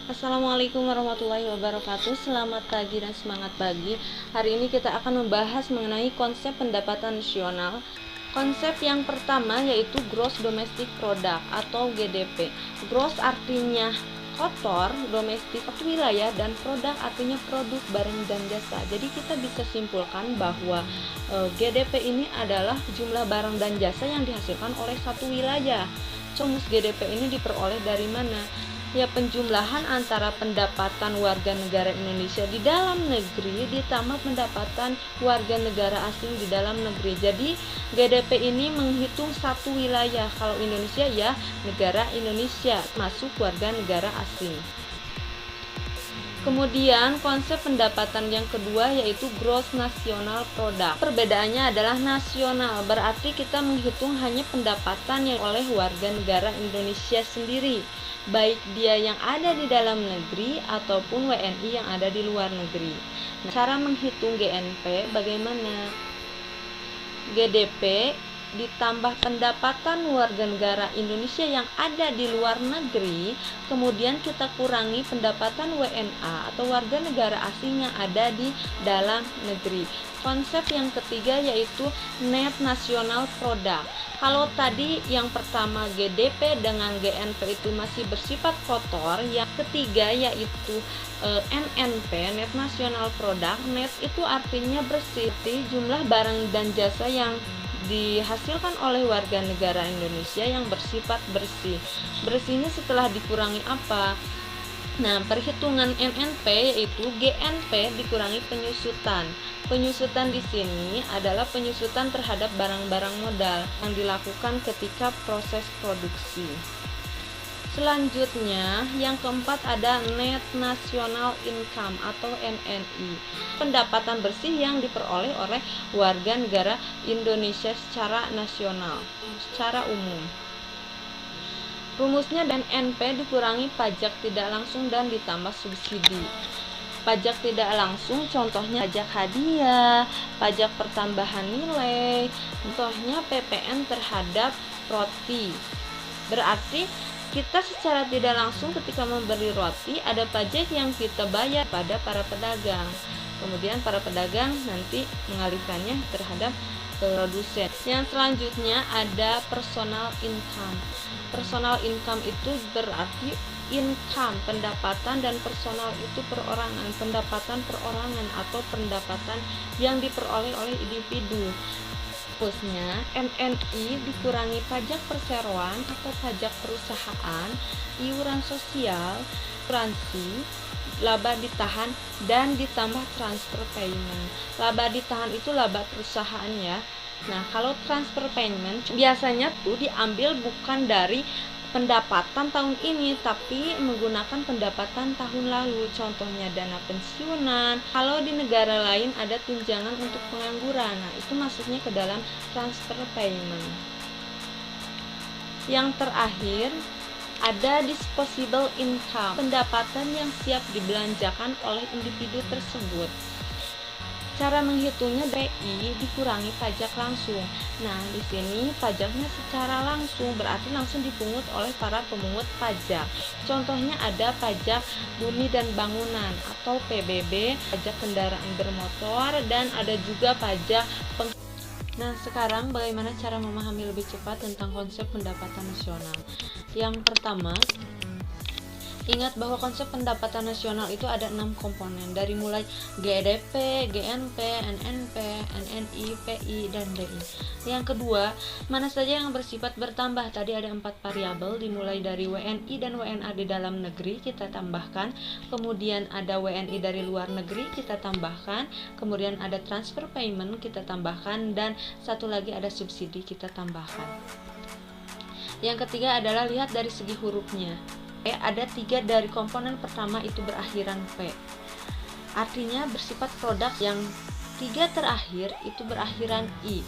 Assalamualaikum warahmatullahi wabarakatuh. Selamat pagi dan semangat pagi. Hari ini kita akan membahas mengenai konsep pendapatan nasional. Konsep yang pertama yaitu Gross Domestic Product atau GDP. Gross artinya kotor, domestik wilayah, dan produk artinya produk barang dan jasa. Jadi kita bisa simpulkan bahwa GDP ini adalah jumlah barang dan jasa yang dihasilkan oleh satu wilayah. Rumus GDP ini diperoleh dari mana? Ya, penjumlahan antara pendapatan warga negara Indonesia di dalam negeri ditambah pendapatan warga negara asing di dalam negeri. Jadi GDP ini menghitung satu wilayah. Kalau Indonesia ya negara Indonesia masuk warga negara asing. Kemudian konsep pendapatan yang kedua yaitu Gross National Product. Perbedaannya adalah nasional, berarti kita menghitung hanya pendapatan yang oleh warga negara Indonesia sendiri, baik dia yang ada di dalam negeri ataupun WNI yang ada di luar negeri. Nah, cara menghitung GNP bagaimana? GDP ditambah pendapatan warga negara Indonesia yang ada di luar negeri, kemudian kita kurangi pendapatan WNA atau warga negara asing yang ada di dalam negeri. Konsep yang ketiga yaitu Net National Product. Kalau tadi yang pertama GDP dengan GNP itu masih bersifat kotor, yang ketiga yaitu NNP, Net National Product. Net itu artinya bersih, jumlah barang dan jasa yang dihasilkan oleh warga negara Indonesia yang bersifat bersih. Bersihnya setelah dikurangi apa? Nah, perhitungan NNP yaitu GNP dikurangi penyusutan. Penyusutan di sini adalah penyusutan terhadap barang-barang modal yang dilakukan ketika proses produksi. Selanjutnya, yang keempat ada Net National Income atau NNI, pendapatan bersih yang diperoleh oleh warga negara Indonesia secara nasional, secara umum. Rumusnya NNP dikurangi pajak tidak langsung dan ditambah subsidi. Pajak tidak langsung contohnya pajak hadiah, pajak pertambahan nilai, contohnya PPN terhadap roti. Berarti kita secara tidak langsung ketika membeli roti ada pajak yang kita bayar pada para pedagang. Kemudian para pedagang nanti mengalihkannya terhadap produsen. Yang selanjutnya ada personal income. Personal income itu berarti income, pendapatan, dan personal itu perorangan, pendapatan perorangan atau pendapatan yang diperoleh oleh individu. Khususnya NNI dikurangi pajak perseroan atau pajak perusahaan, iuran sosial, asuransi, laba ditahan, dan ditambah transfer payment. Laba ditahan itu laba perusahaan ya. Nah, kalau transfer payment biasanya tuh diambil bukan dari pendapatan tahun ini tapi menggunakan pendapatan tahun lalu, contohnya dana pensiunan. Kalau di negara lain ada tunjangan untuk pengangguran, nah itu masuknya ke dalam transfer payment. Yang terakhir ada disposable income, pendapatan yang siap dibelanjakan oleh individu tersebut. Cara menghitungnya DI dikurangi pajak langsung. Nah, di sini pajaknya secara langsung berarti langsung dipungut oleh para pemungut pajak. Contohnya ada pajak bumi dan bangunan atau PBB, pajak kendaraan bermotor, dan ada juga pajak Nah, sekarang bagaimana cara memahami lebih cepat tentang konsep pendapatan nasional? Yang pertama, ingat bahwa konsep pendapatan nasional itu ada 6 komponen, dari mulai GDP, GNP, NNP, NNI, PI, dan DI. Yang kedua, mana saja yang bersifat bertambah. Tadi ada 4 variabel, dimulai dari WNI dan WNA di dalam negeri kita tambahkan, kemudian ada WNI dari luar negeri kita tambahkan, kemudian ada transfer payment kita tambahkan, dan satu lagi ada subsidi kita tambahkan. Yang ketiga adalah lihat dari segi hurufnya. Ada 3 dari komponen pertama itu berakhiran P, artinya bersifat produk. Yang 3 terakhir itu berakhiran I.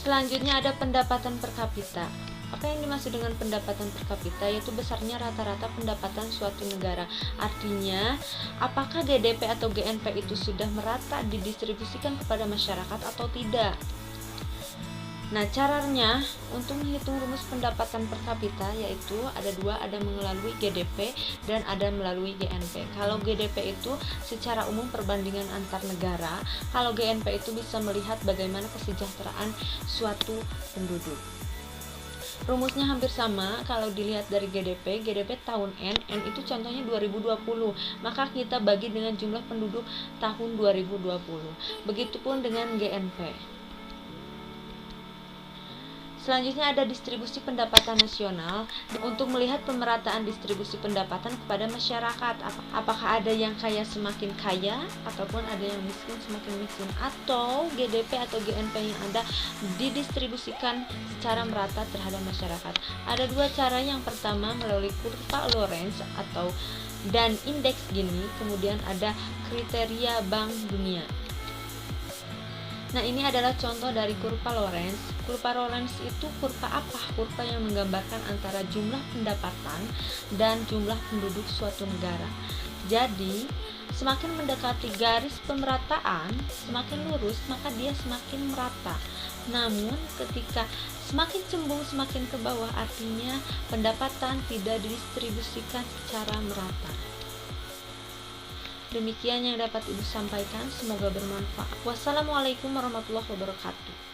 Selanjutnya ada pendapatan per kapita. Apa yang dimaksud dengan pendapatan per kapita? Yaitu besarnya rata-rata pendapatan suatu negara. Artinya, apakah GDP atau GNP itu sudah merata didistribusikan kepada masyarakat atau tidak? Nah, caranya untuk menghitung rumus pendapatan per kapita yaitu ada dua, ada melalui GDP dan ada melalui GNP. Kalau GDP itu secara umum perbandingan antar negara, kalau GNP itu bisa melihat bagaimana kesejahteraan suatu penduduk. Rumusnya hampir sama kalau dilihat dari GDP tahun N itu contohnya 2020, maka kita bagi dengan jumlah penduduk tahun 2020. Begitupun dengan GNP. Selanjutnya ada distribusi pendapatan nasional untuk melihat pemerataan distribusi pendapatan kepada masyarakat. Apakah ada yang kaya semakin kaya ataupun ada yang miskin semakin miskin, atau GDP atau GNP yang ada didistribusikan secara merata terhadap masyarakat. Ada dua cara, yang pertama melalui kurva Lorenz dan indeks Gini, kemudian ada kriteria Bank Dunia. Nah, ini adalah contoh dari kurva Lorenz. Kurva Lorenz itu kurva apa? Kurva yang menggambarkan antara jumlah pendapatan dan jumlah penduduk suatu negara. Jadi, semakin mendekati garis pemerataan, semakin lurus, maka dia semakin merata. Namun, ketika semakin cembung, semakin ke bawah, artinya pendapatan tidak didistribusikan secara merata. Demikian yang dapat Ibu sampaikan, semoga bermanfaat. Wassalamualaikum warahmatullahi wabarakatuh.